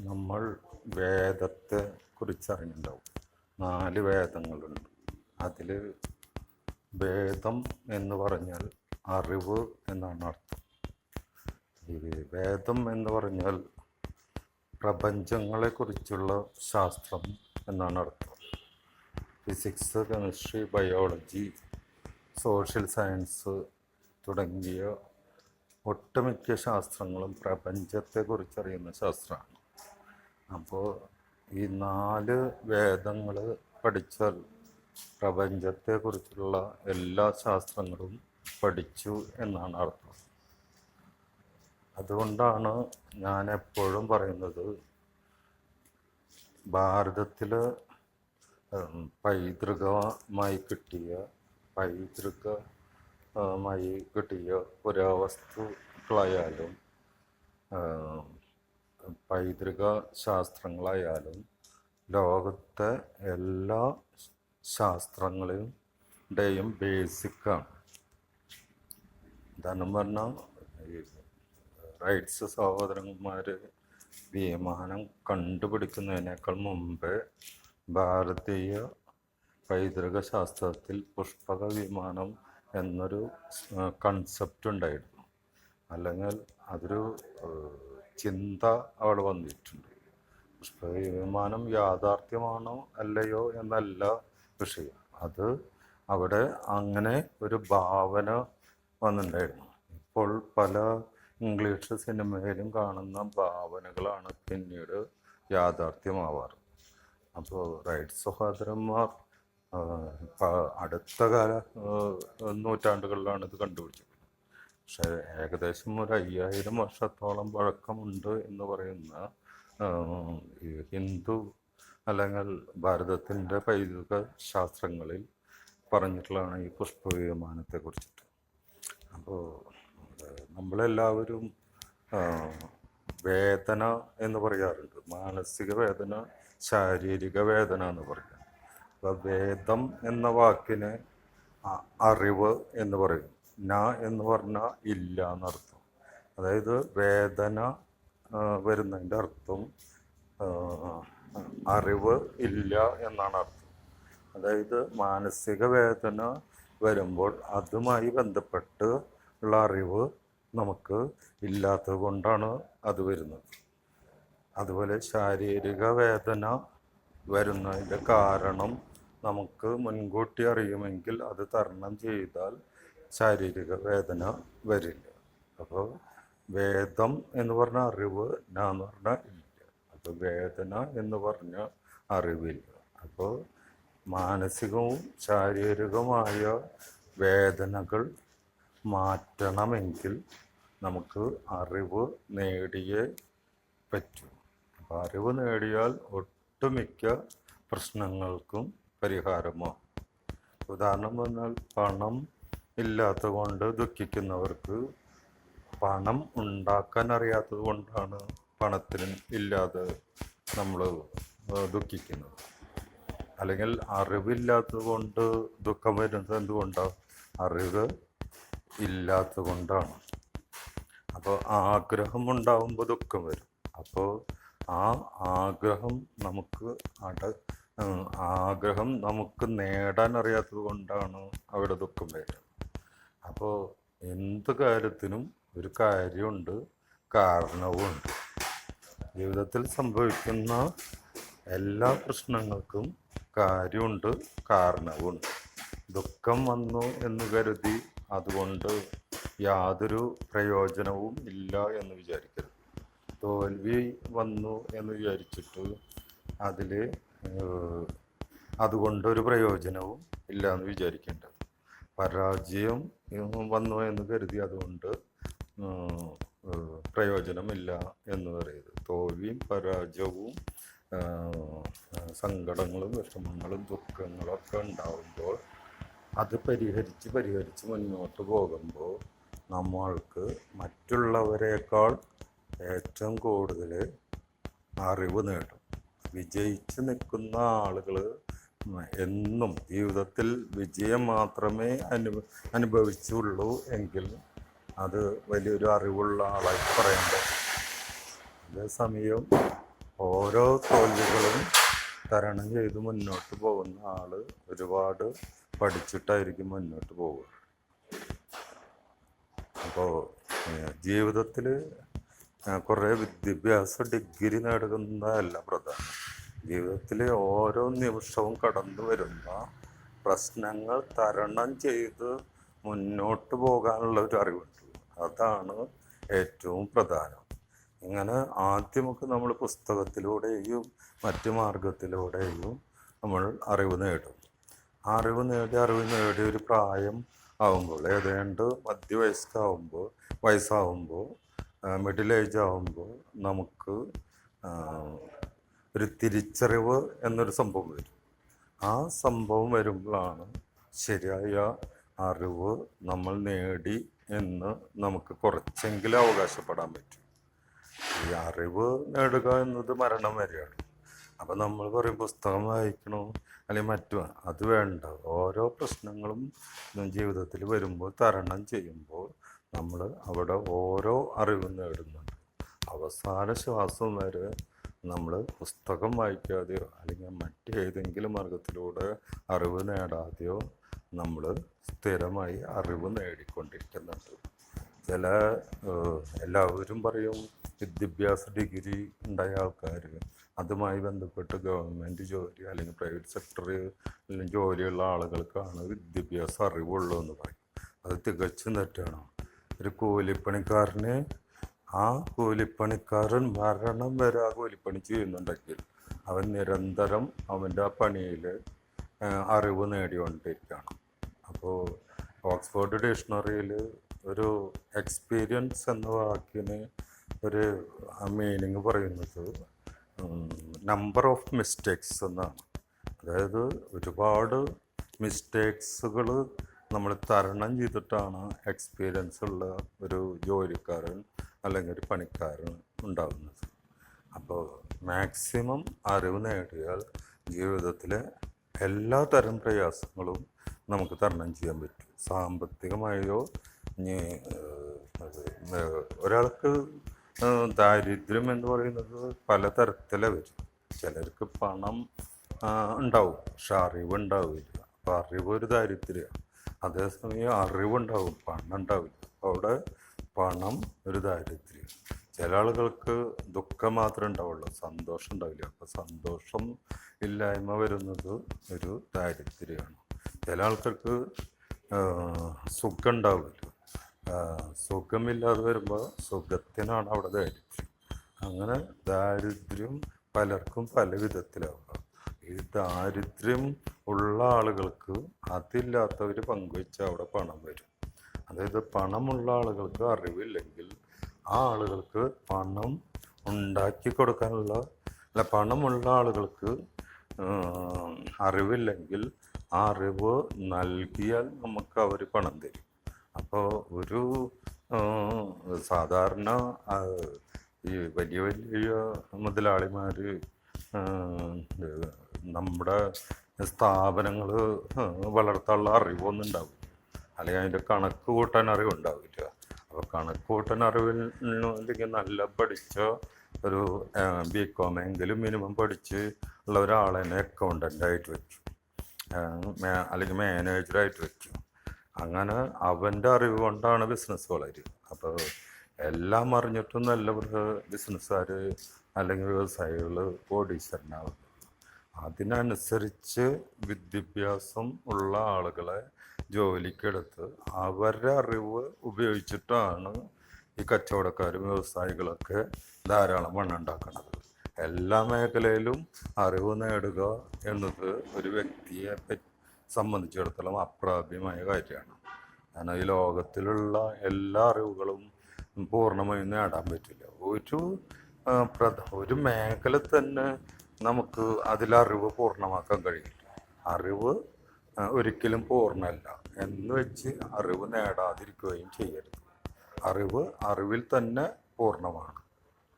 നമ്മൾ വേദത്തെ കുറിച്ചറിഞ്ഞിട്ടുണ്ടാവും. 4 വേദങ്ങളുണ്ട്. അതിൽ വേദം എന്ന് പറഞ്ഞാൽ അറിവ് എന്നാണ് അർത്ഥം. ഈ വേദം എന്ന് പറഞ്ഞാൽ പ്രപഞ്ചങ്ങളെക്കുറിച്ചുള്ള ശാസ്ത്രം എന്നാണ് അർത്ഥം. Physics, chemistry, biology, social science തുടങ്ങിയ ഒട്ടുമിക്ക ശാസ്ത്രങ്ങളും പ്രപഞ്ചത്തെക്കുറിച്ചറിയുന്ന ശാസ്ത്രമാണ്. അപ്പോൾ ഈ 4 വേദങ്ങൾ പഠിച്ചാൽ പ്രപഞ്ചത്തെക്കുറിച്ചുള്ള എല്ലാ ശാസ്ത്രങ്ങളും പഠിച്ചു എന്നാണ് അർത്ഥം. അതുകൊണ്ടാണ് ഞാൻ എപ്പോഴും പറയുന്നത്, ഭാരതത്തിൽ പൈതൃകമായി കിട്ടിയ പുരാവസ്തുക്കളായാലും പൈതൃക ശാസ്ത്രങ്ങളായാലും ലോകത്തെ എല്ലാ ശാസ്ത്രങ്ങളുടെയും ബേസിക്കാണ്. ഉദാഹരണം പറഞ്ഞാൽ ഈ റൈറ്റ്സ് സഹോദരന്മാർ വിമാനം കണ്ടുപിടിക്കുന്നതിനേക്കാൾ മുമ്പേ ഭാരതീയ പൈതൃക ശാസ്ത്രത്തിൽ പുഷ്പക വിമാനം എന്നൊരു കൺസെപ്റ്റ് ഉണ്ടായിരുന്നു. അല്ലെങ്കിൽ അതൊരു ചിന്ത അവിടെ വന്നിട്ടുണ്ട്. പുഷ്പക വിമാനം യാഥാർത്ഥ്യമാണോ അല്ലയോ എന്നല്ല വിഷയം, അത് അവിടെ അങ്ങനെ ഒരു ഭാവന വന്നിട്ടുണ്ടായിരുന്നു. ഇപ്പോൾ പല ഇംഗ്ലീഷ് സിനിമയിലും കാണുന്ന ഭാവനകളാണ് പിന്നീട് യാഥാർത്ഥ്യമാവാറ്. അപ്പോൾ റൈറ്റ് സഹോദരന്മാർ അടുത്ത നൂറ്റാണ്ടുകളിലാണ് ഇത് കണ്ടുപിടിച്ചത്. പക്ഷേ ഏകദേശം ഒരു 5000 വർഷത്തോളം പഴക്കമുണ്ട് എന്ന് പറയുന്ന ഹിന്ദു അല്ലെങ്കിൽ ഭാരതത്തിൻ്റെ പൈതൃക ശാസ്ത്രങ്ങളിൽ പറഞ്ഞിട്ടുള്ളതാണ് ഈ പുഷ്പവിമാനത്തെ കുറിച്ചിട്ട്. അപ്പോൾ നമ്മളെല്ലാവരും വേദന എന്ന് പറയാറുണ്ട്. മാനസിക വേദന, ശാരീരിക വേദന എന്ന് പറയാം. അപ്പോൾ വേദം എന്ന വാക്കിന് അറിവ് എന്ന് പറയും. ന എന്ന് പറഞ്ഞാൽ ഇല്ല എന്നർത്ഥം. അതായത് വേദന വരുന്നതിൻ്റെ അർത്ഥം അറിവ് ഇല്ല എന്നാണ് അർത്ഥം. അതായത് മാനസിക വേദന വരുമ്പോൾ അതുമായി ബന്ധപ്പെട്ട് ഉള്ള അറിവ് നമുക്ക് ഇല്ലാത്തത് കൊണ്ടാണ് അത് വരുന്നത്. അതുപോലെ ശാരീരിക വേദന വരുന്നതിൻ്റെ കാരണം നമുക്ക് മുൻകൂട്ടി അറിയുമെങ്കിൽ അത് തരണം ചെയ്താൽ ശാരീരിക വേദന വരില്ല. അപ്പോൾ വേദം എന്ന് പറഞ്ഞ അറിവ്, എന്ന് പറഞ്ഞാൽ ഇല്ല. അപ്പോൾ വേദന എന്ന് പറഞ്ഞ അറിവില്ല. അപ്പോൾ മാനസികവും ശാരീരികവുമായ വേദനകൾ മാറ്റണമെങ്കിൽ നമുക്ക് അറിവ് നേടിയേ പറ്റൂ. അപ്പോൾ അറിവ് നേടിയാൽ ഒട്ടുമിക്ക പ്രശ്നങ്ങൾക്കും പരിഹാരമാകും. ഉദാഹരണം പറഞ്ഞാൽ പണം ഇല്ലാത്തത് കൊണ്ട് ദുഃഖിക്കുന്നവർക്ക് പണം ഉണ്ടാക്കാൻ അറിയാത്തത് കൊണ്ടാണ് പണത്തിന് ഇല്ലാതെ നമ്മൾ ദുഃഖിക്കുന്നത്. അല്ലെങ്കിൽ അറിവില്ലാത്തത് കൊണ്ട് ദുഃഖം വരുന്നത് എന്തുകൊണ്ടാണ്? അറിവ് ഇല്ലാത്തത് കൊണ്ടാണ്. അപ്പോൾ ആഗ്രഹം ഉണ്ടാകുമ്പോൾ ദുഃഖം വരും. അപ്പോൾ ആ ആഗ്രഹം നമുക്ക് നേടാൻ അറിയാത്തത് കൊണ്ടാണ് അവിടെ ദുഃഖം വരുന്നത്. അപ്പോൾ എന്ത് കാര്യത്തിനും ഒരു കാര്യമുണ്ട്, കാരണവുമുണ്ട്. ജീവിതത്തിൽ സംഭവിക്കുന്ന എല്ലാ പ്രശ്നങ്ങൾക്കും കാര്യമുണ്ട്, കാരണവുമുണ്ട്. ദുഃഖം വന്നു എന്ന് കരുതി അതുകൊണ്ട് യാതൊരു പ്രയോജനവും ഇല്ല എന്ന് വിചാരിക്കരുത്. തോൽവി വന്നു എന്ന് വിചാരിച്ചിട്ട് അതുകൊണ്ടൊരു പ്രയോജനവും ഇല്ല എന്ന് വിചാരിക്കേണ്ടത്. പരാജയം വന്നു എന്ന് കരുതി അതുകൊണ്ട് പ്രയോജനമില്ല എന്ന് പറയരുത്. തോൽവിയും പരാജയവും സങ്കടങ്ങളും വിഷമങ്ങളും ദുഃഖങ്ങളൊക്കെ ഉണ്ടാകുമ്പോൾ അത് പരിഹരിച്ച് മുന്നോട്ട് പോകുമ്പോൾ നമ്മൾക്ക് മറ്റുള്ളവരെക്കാൾ ഏറ്റവും കൂടുതൽ അറിവ് നേടും. വിജയിച്ച് നിൽക്കുന്ന ആളുകൾ എന്നും ജീവിതത്തിൽ വിജയം മാത്രമേ അനുഭവിച്ചുള്ളൂ എങ്കിൽ അത് വലിയൊരു അറിവുള്ള ആളായി പറയേണ്ടത്. അതേസമയം ഓരോ തോൽവികളും തരണം ചെയ്ത് മുന്നോട്ട് പോകുന്ന ആള് ഒരുപാട് പഠിച്ചിട്ടായിരിക്കും മുന്നോട്ട് പോവുക. അപ്പോൾ ജീവിതത്തിൽ കുറേ വിദ്യാഭ്യാസ ഡിഗ്രി നേടുന്നതല്ല പ്രധാനം. ജീവിതത്തിൽ ഓരോ നിമിഷവും കടന്നു വരുന്ന പ്രശ്നങ്ങൾ തരണം ചെയ്ത് മുന്നോട്ട് പോകാനുള്ള ഒരു അറിവുണ്ട്. അതാണ് ഏറ്റവും പ്രധാനം. ഇങ്ങനെ ആദ്യമൊക്കെ നമ്മൾ പുസ്തകത്തിലൂടെയും മറ്റു മാർഗത്തിലൂടെയും നമ്മൾ അറിവ് നേടും. അറിവ് നേടി ഒരു പ്രായം ആവുമ്പോൾ, ഏതാണ്ട് വയസ്സാവുമ്പോൾ മിഡിൽ ഏജ് ആവുമ്പോൾ നമുക്ക് ഒരു തിരിച്ചറിവ് എന്നൊരു സംഭവം വരും. ആ സംഭവം വരുമ്പോഴാണ് ശരിയായ അറിവ് നമ്മൾ നേടി എന്ന് നമുക്ക് കുറച്ചെങ്കിലും അവകാശപ്പെടാൻ പറ്റും. ഈ അറിവ് നേടുക എന്നത് മരണം വരെയാണ്. അപ്പം നമ്മൾ പറയും പുസ്തകം വായിക്കണോ അല്ലെങ്കിൽ മറ്റു, അത് വേണ്ട. ഓരോ പ്രശ്നങ്ങളും ജീവിതത്തിൽ വരുമ്പോൾ തരണം ചെയ്യുമ്പോൾ നമ്മൾ അവിടെ ഓരോ അറിവ് നേടുന്നുണ്ട്. അവസാന ശ്വാസം വരെ നമ്മൾ പുസ്തകം വായിക്കാതെയോ അല്ലെങ്കിൽ മറ്റേതെങ്കിലും മാർഗത്തിലൂടെ അറിവ് നേടാതെയോ നമ്മൾ സ്ഥിരമായി അറിവ് നേടിക്കൊണ്ടിരിക്കുന്നുണ്ട്. എല്ലാവരും പറയും വിദ്യാഭ്യാസ ഡിഗ്രി ഉണ്ടായ ആൾക്കാർ അതുമായി ബന്ധപ്പെട്ട് ഗവൺമെൻറ് ജോലി അല്ലെങ്കിൽ പ്രൈവറ്റ് സെക്ടറിൽ ജോലിയുള്ള ആളുകൾക്കാണ് വിദ്യാഭ്യാസ അറിവുള്ളൂ എന്ന് പറയും. അത് തികച്ചും തെറ്റാണ്. ഒരു കൂലിപ്പണിക്കാരന് ആ കൂലിപ്പണിക്കാരൻ മരണം വരെ ആ കൂലിപ്പണി ചെയ്യുന്നുണ്ടെങ്കിൽ അവൻ നിരന്തരം അവൻ്റെ ആ പണിയിൽ അറിവ് നേടിക്കൊണ്ടിരിക്കുകയാണ്. അപ്പോൾ ഓക്സ്ഫോർഡ് ഡിക്ഷണറിയിൽ ഒരു എക്സ്പീരിയൻസ് എന്ന വാക്കിന് ഒരു മീനിങ് പറയുന്നത് നമ്പർ ഓഫ് മിസ്റ്റേക്സ് എന്നാണ്. അതായത് ഒരുപാട് മിസ്റ്റേക്സുകൾ നമ്മൾ തരണം ചെയ്തിട്ടാണ് എക്സ്പീരിയൻസ് ഉള്ള ഒരു ജോലിക്കാരൻ അല്ലെങ്കിൽ ഒരു പണിക്കാരൻ ഉണ്ടാകുന്നത്. അപ്പോൾ മാക്സിമം അറിവ് നേടിയാൽ ജീവിതത്തിലെ എല്ലാ തരം പ്രയാസങ്ങളും നമുക്ക് തരണം ചെയ്യാൻ പറ്റും. സാമ്പത്തികമായോ ഇനി ഒരാൾക്ക് ദാരിദ്ര്യം എന്ന് പറയുന്നത് പലതരത്തിലെ വരും. ചിലർക്ക് പണം ഉണ്ടാവും, പക്ഷെ അറിവ് ഉണ്ടാവില്ല. അപ്പോൾ അറിവ് ഒരു ദാരിദ്ര്യമാണ്. അതേസമയം അറിവുണ്ടാവും, പണം ഉണ്ടാവില്ല. അപ്പോൾ അവിടെ പണം ഒരു ദാരിദ്ര്യം. ചില ആളുകൾക്ക് ദുഃഖം മാത്രമേ ഉണ്ടാവുള്ളൂ, സന്തോഷം ഉണ്ടാവില്ല. അപ്പോൾ സന്തോഷം ഇല്ലായ്മ വരുന്നത് ഒരു ദാരിദ്ര്യമാണ്. ചില ആൾക്കാർക്ക് സുഖം ഉണ്ടാവില്ല. സുഖമില്ലാതെ വരുമ്പോൾ സുഖത്തിനാണ് അവിടെ ദാരിദ്ര്യം. അങ്ങനെ ദാരിദ്ര്യം പലർക്കും പല വിധത്തിലാവുക. ഈ ദാരിദ്ര്യം ഉള്ള ആളുകൾക്ക് അതില്ലാത്തവർ പങ്കുവെച്ചാൽ അവിടെ പണം വരും. അതായത് പണമുള്ള ആളുകൾക്ക് അറിവില്ലെങ്കിൽ ആ ആളുകൾക്ക് പണം ഉണ്ടാക്കി കൊടുക്കാനുള്ള പണമുള്ള ആളുകൾക്ക് അറിവില്ലെങ്കിൽ ആ അറിവ് നൽകിയാൽ നമുക്ക് അവർ പണം തരും. അപ്പോൾ ഒരു സാധാരണ ഈ വലിയ വലിയ മുതലാളിമാർ നമ്മുടെ സ്ഥാപനങ്ങൾ വളർത്താനുള്ള അറിവൊന്നും ഉണ്ടാവില്ല, അല്ലെങ്കിൽ അതിൻ്റെ കണക്ക് കൂട്ടാൻ അറിവുണ്ടാവില്ല. അപ്പോൾ കണക്ക് കൂട്ടാൻ അറിവില്ലെങ്കിൽ നല്ല പഠിച്ച ഒരു BCom എങ്കിലും മിനിമം പഠിച്ച് ഉള്ള ഒരാളെ അക്കൗണ്ടൻ്റായിട്ട് വെക്കും, അല്ലെങ്കിൽ മാനേജറായിട്ട് വെക്കും. അങ്ങനെ അവൻ്റെ അറിവ് കൊണ്ടാണ് ബിസിനസ് വളരുക. അപ്പോൾ എല്ലാം അറിഞ്ഞിട്ടും നല്ല ബിസിനസ്സുകാർ അല്ലെങ്കിൽ വ്യവസായികൾ കോടീശ്വരനാവുന്നു. അതിനനുസരിച്ച് വിദ്യാഭ്യാസം ഉള്ള ആളുകളെ ജോലിക്കെടുത്ത് അവരുടെ അറിവ് ഉപയോഗിച്ചിട്ടാണ് ഈ കച്ചവടക്കാരും വ്യവസായികളൊക്കെ ധാരാളം പണം ഉണ്ടാക്കുന്നത്. എല്ലാ മേഖലയിലും അറിവ് നേടുക എന്നത് ഒരു വ്യക്തിയെ സംബന്ധിച്ചിടത്തോളം അപ്രാപ്യമായ കാര്യമാണ്. കാരണം ഈ ലോകത്തിലുള്ള എല്ലാ അറിവുകളും പൂർണ്ണമായും നേടാൻ പറ്റില്ല. ഒരു മേഖല തന്നെ നമുക്ക് അതിലറിവ് പൂർണ്ണമാക്കാൻ കഴിയില്ല. അറിവ് ഒരിക്കലും പൂർണ്ണമല്ല എന്ന് വെച്ച് അറിവ് നേടാതിരിക്കുകയും ചെയ്യരുത്. അറിവിൽ തന്നെ പൂർണ്ണമാണ്.